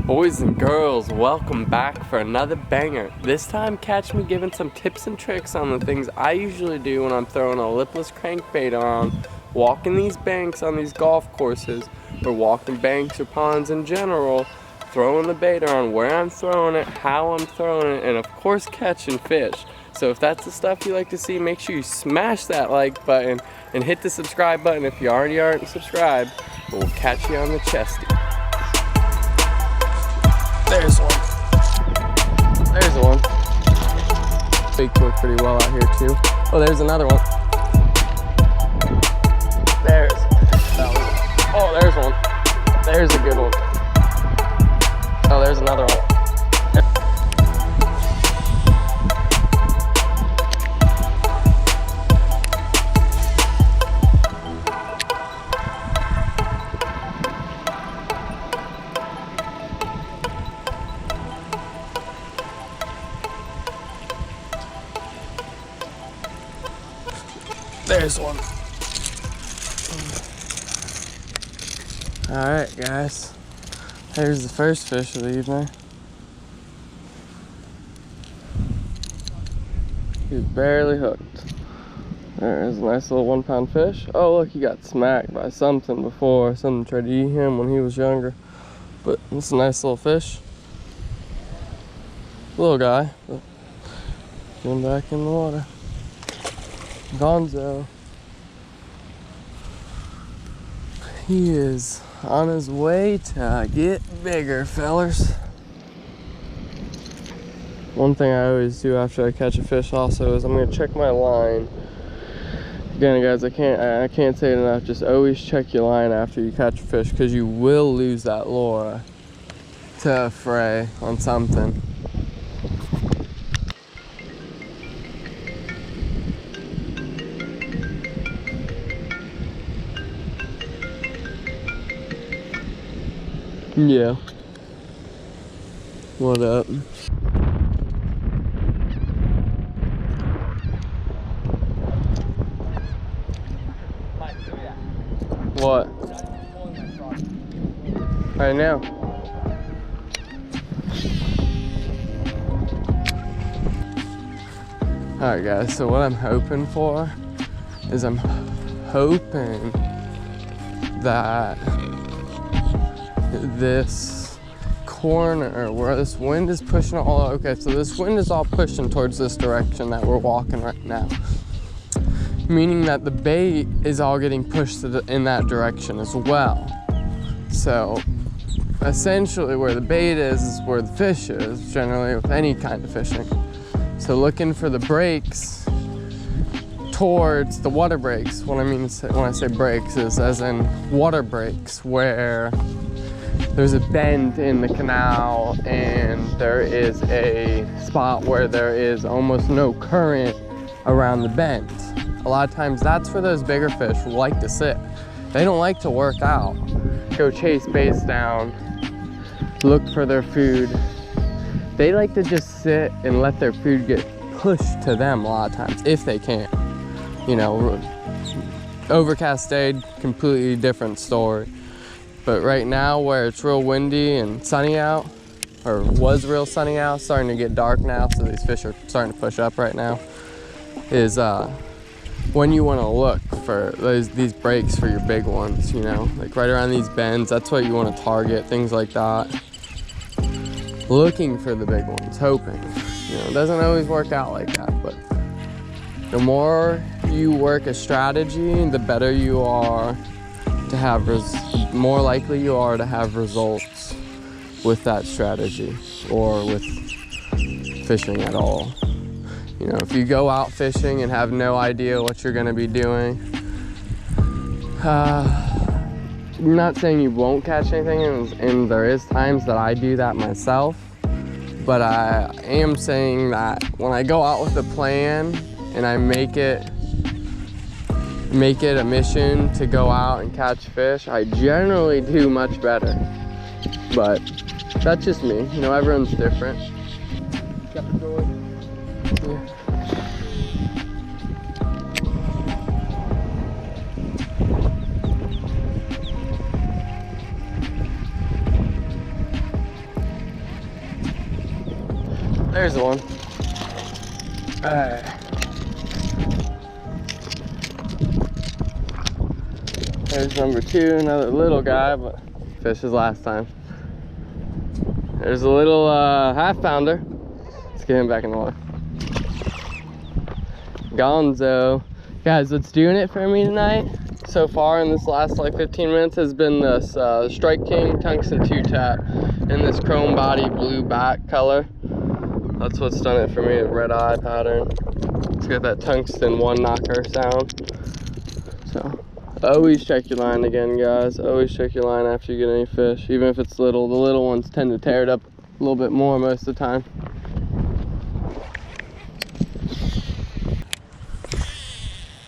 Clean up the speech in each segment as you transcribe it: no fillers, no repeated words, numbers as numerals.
Boys and girls, welcome back for another banger. This time catch me giving some tips and tricks on the things I usually do when I'm throwing a lipless crankbait on, walking these banks on these golf courses, or walking banks or ponds in general, throwing the bait on, where I'm throwing it, how I'm throwing it, and of course catching fish. So if that's the stuff you like to see, make sure you smash that like button and hit the subscribe button if you already aren't subscribed. But we'll catch you on the chesty. There's one. There's one. Fakes work pretty well out here too. Oh, there's another one. There's that one. Oh, there's one. There's a good one. Oh, there's another one. There's one. Alright guys, here's the first fish of the evening. He's barely hooked. There's a nice little 1 pound fish. Oh look, he got smacked by something before. Something tried to eat him when he was younger. But it's a nice little fish. Little guy, but getting back in the water. Gonzo. He is on his way to get bigger, fellers. One thing I always do after I catch a fish also is I'm gonna check my line. Again guys, I can't say it enough, just always check your line after you catch a fish, because you will lose that lure to a fray on something. Yeah. What up? What? Right now. Alright guys, so what I'm hoping for is I'm hoping that this corner where this wind is pushing all, okay, so this wind is all pushing towards this direction that we're walking right now, meaning that the bait is all getting pushed in that direction as well. So essentially where the bait is where the fish is, generally with any kind of fishing. So looking for the breaks towards the water breaks. What I mean when I say breaks is as in water breaks, where there's a bend in the canal and there is a spot where there is almost no current around the bend. A lot of times that's where those bigger fish like to sit. They don't like to work out, go chase baits down, look for their food. They like to just sit and let their food get pushed to them a lot of times, if they can. You know, overcast day, completely different story. But right now, where it's real windy and sunny out, or was real sunny out, starting to get dark now, so these fish are starting to push up right now, is when you want to look for these breaks for your big ones, you know, like right around these bends. That's what you want to target, things like that. Looking for the big ones, hoping. You know, it doesn't always work out like that, but the more you work a strategy, the better you are to have, more likely you are to have results with that strategy or with fishing at all. You know, if you go out fishing and have no idea what you're going to be doing, I'm not saying you won't catch anything, and there is times that I do that myself, but I am saying that when I go out with a plan and I make it a mission to go out and catch fish, I generally do much better. But that's just me, you know, everyone's different. Yeah. There's one. Alright. There's number 2, another little guy, but fish his last time. There's a little half pounder. Let's get him back in the water. Gonzo. Guys, what's doing it for me tonight so far in this last like 15 minutes has been this Strike King tungsten 2-tap in this chrome body blue back color. That's what's done it for me, a red eye pattern. It's got that tungsten 1-knocker sound. So always check your line again, guys. Always check your line after you get any fish, even if it's little. The little ones tend to tear it up a little bit more most of the time.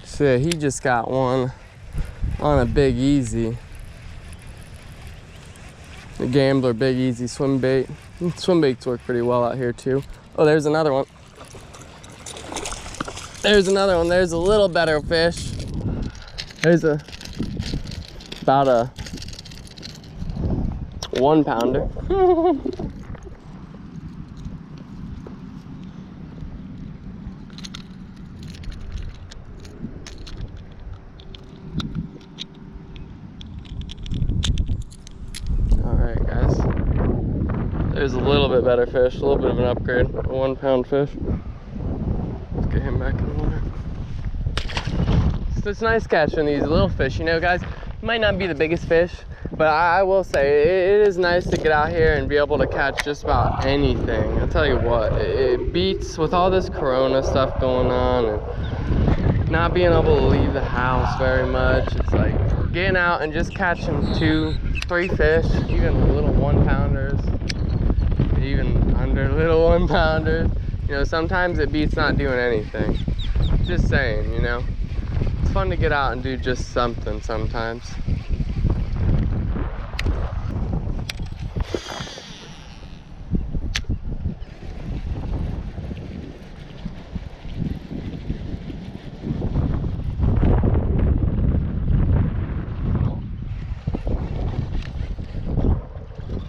So yeah, he just got one on a Big Easy. The Gambler Big Easy swim bait. Swim baits work pretty well out here too. Oh, there's another one. There's another one. There's a little better fish. There's about a 1-pounder. Alright guys, there's a little bit better fish, a little bit of an upgrade, a 1-pound fish. Let's get him back in the water. So it's nice catching these little fish, you know guys, it might not be the biggest fish, but I will say it is nice to get out here and be able to catch just about anything. I'll tell you what, it beats with all this corona stuff going on and not being able to leave the house very much. It's like getting out and just catching 2-3 fish, even little 1-pounders, even under little 1-pounders. You know, sometimes it beats not doing anything. Just saying, you know. It's fun to get out and do just something sometimes.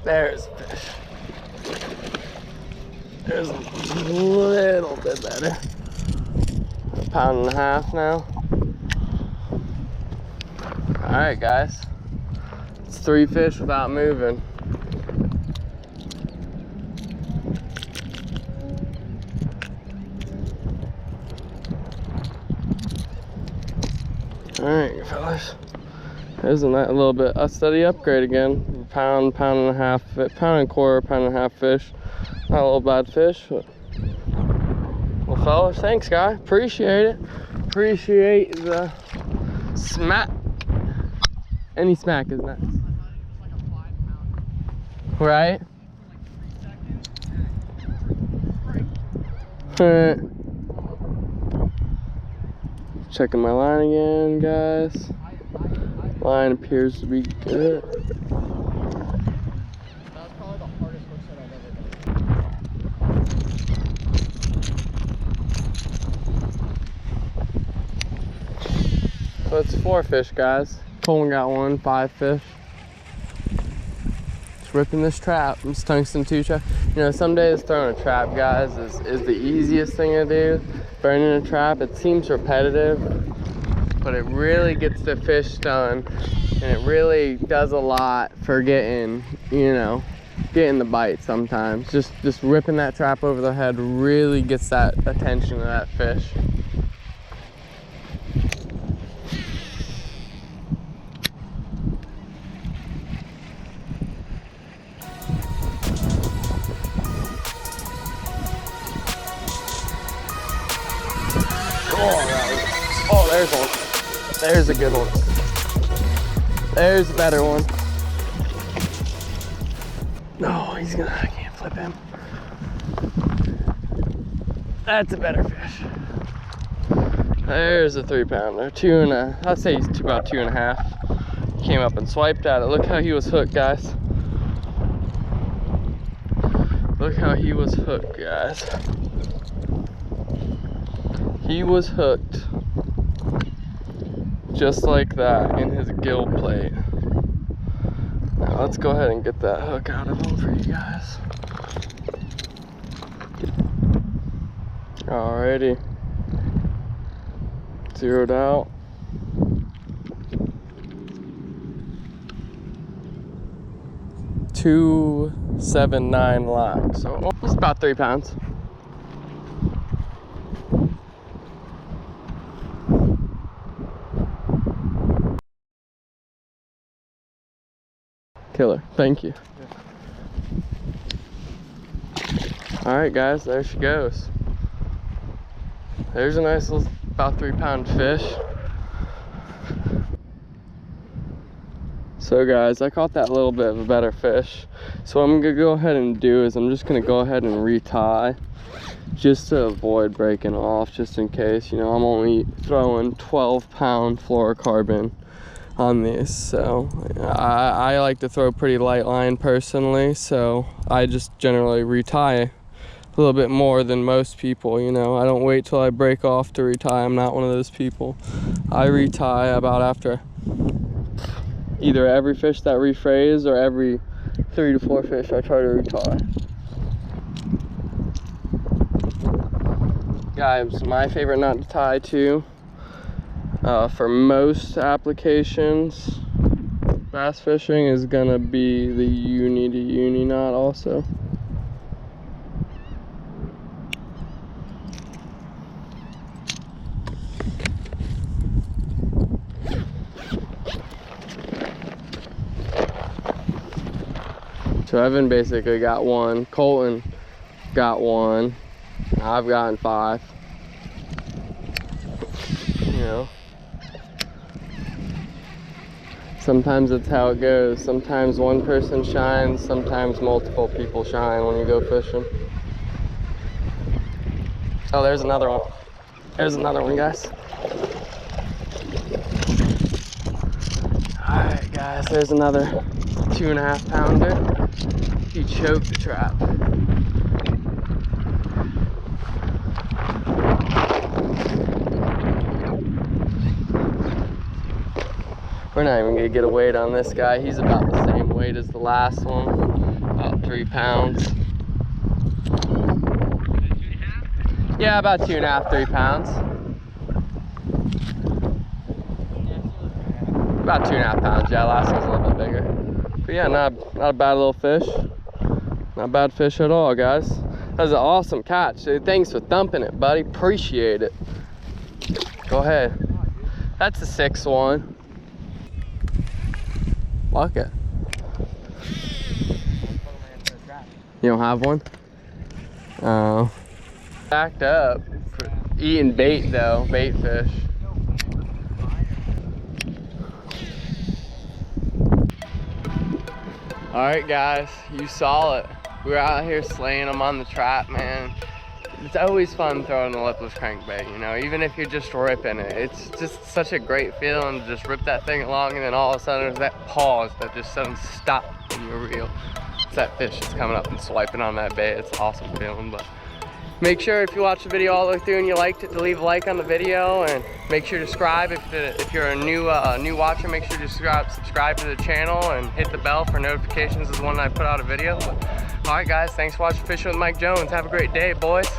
There's a fish. There's a little bit better. 1.5 pounds now. Alright guys. It's 3 fish without moving. Alright fellas. There's a little bit, a steady upgrade again. Pound, 1.5 pounds, 1.25 pounds, 1.5 pounds fish. Not a little bad fish, but well fellas, thanks guy. Appreciate it. Appreciate the smack. Any smack is nice. Right? Checking my line again, guys. Line appears to be good. That's probably the hardest hook set I've ever done. So it's 4 fish, guys. Colin got 1, 5 fish. Just ripping this trap. This tungsten 2-trap. You know, some days throwing a trap, guys, is the easiest thing to do. Burning a trap, it seems repetitive, but it really gets the fish done, and it really does a lot for getting, you know, getting the bite sometimes. Just ripping that trap over the head really gets that attention of that fish. Oh, there's one. There's a good one. There's a better one. No, I can't flip him. That's a better fish. There's a 3-pounder. I'd say he's about 2.5. Came up and swiped at it. Look how he was hooked, guys. Look how he was hooked, guys. He was hooked. Just like that in his gill plate. Now let's go ahead and get that hook out of him for you guys. Alrighty. Zeroed out. $2.79 LAKEY. So it's about 3 pounds. Killer. Thank you. Alright guys, there she goes. There's a nice little about 3 pound fish. So guys, I caught that little bit of a better fish. So what I'm gonna go ahead and do is I'm just gonna go ahead and retie just to avoid breaking off, just in case. You know, I'm only throwing 12-pound fluorocarbon on these, so I like to throw pretty light line personally, so I just generally retie a little bit more than most people. You know, I don't wait till I break off to retie. I'm not one of those people. I retie about after either every fish that rephrase or every 3 to 4 fish I try to retie. Guys, my favorite knot to tie to for most applications bass fishing is gonna be the uni to uni knot also. So Evan basically got one, Colton got one, I've gotten 5. You know, sometimes that's how it goes. Sometimes one person shines, sometimes multiple people shine when you go fishing. Oh, there's another one. There's another one, guys. All right, guys, there's another 2.5 pounder. He choked the trap. We're not even gonna get a weight on this guy. He's about the same weight as the last one, about 3 pounds. Yeah, about 2.5, 3 pounds. About 2.5 pounds. Yeah, last one's a little bit bigger. But yeah, not a bad little fish. Not a bad fish at all, guys. That was an awesome catch, dude. Thanks for thumping it, buddy. Appreciate it. Go ahead. That's the 6th one. Lock it. You don't have one? Oh. Backed up. Eating bait though, bait fish. Alright guys, you saw it. We were out here slaying them on the trap, man. It's always fun throwing a lipless crankbait, you know, even if you're just ripping it. It's just such a great feeling to just rip that thing along, and then all of a sudden there's that pause that just doesn't stop when you reel. It's that fish that's coming up and swiping on that bait. It's an awesome feeling. But make sure if you watch the video all the way through and you liked it to leave a like on the video, and make sure to subscribe if you're a new watcher. Make sure to subscribe to the channel and hit the bell for notifications as when I put out a video. But, all right guys, thanks for watching Fishing with Mike Jones. Have a great day, boys.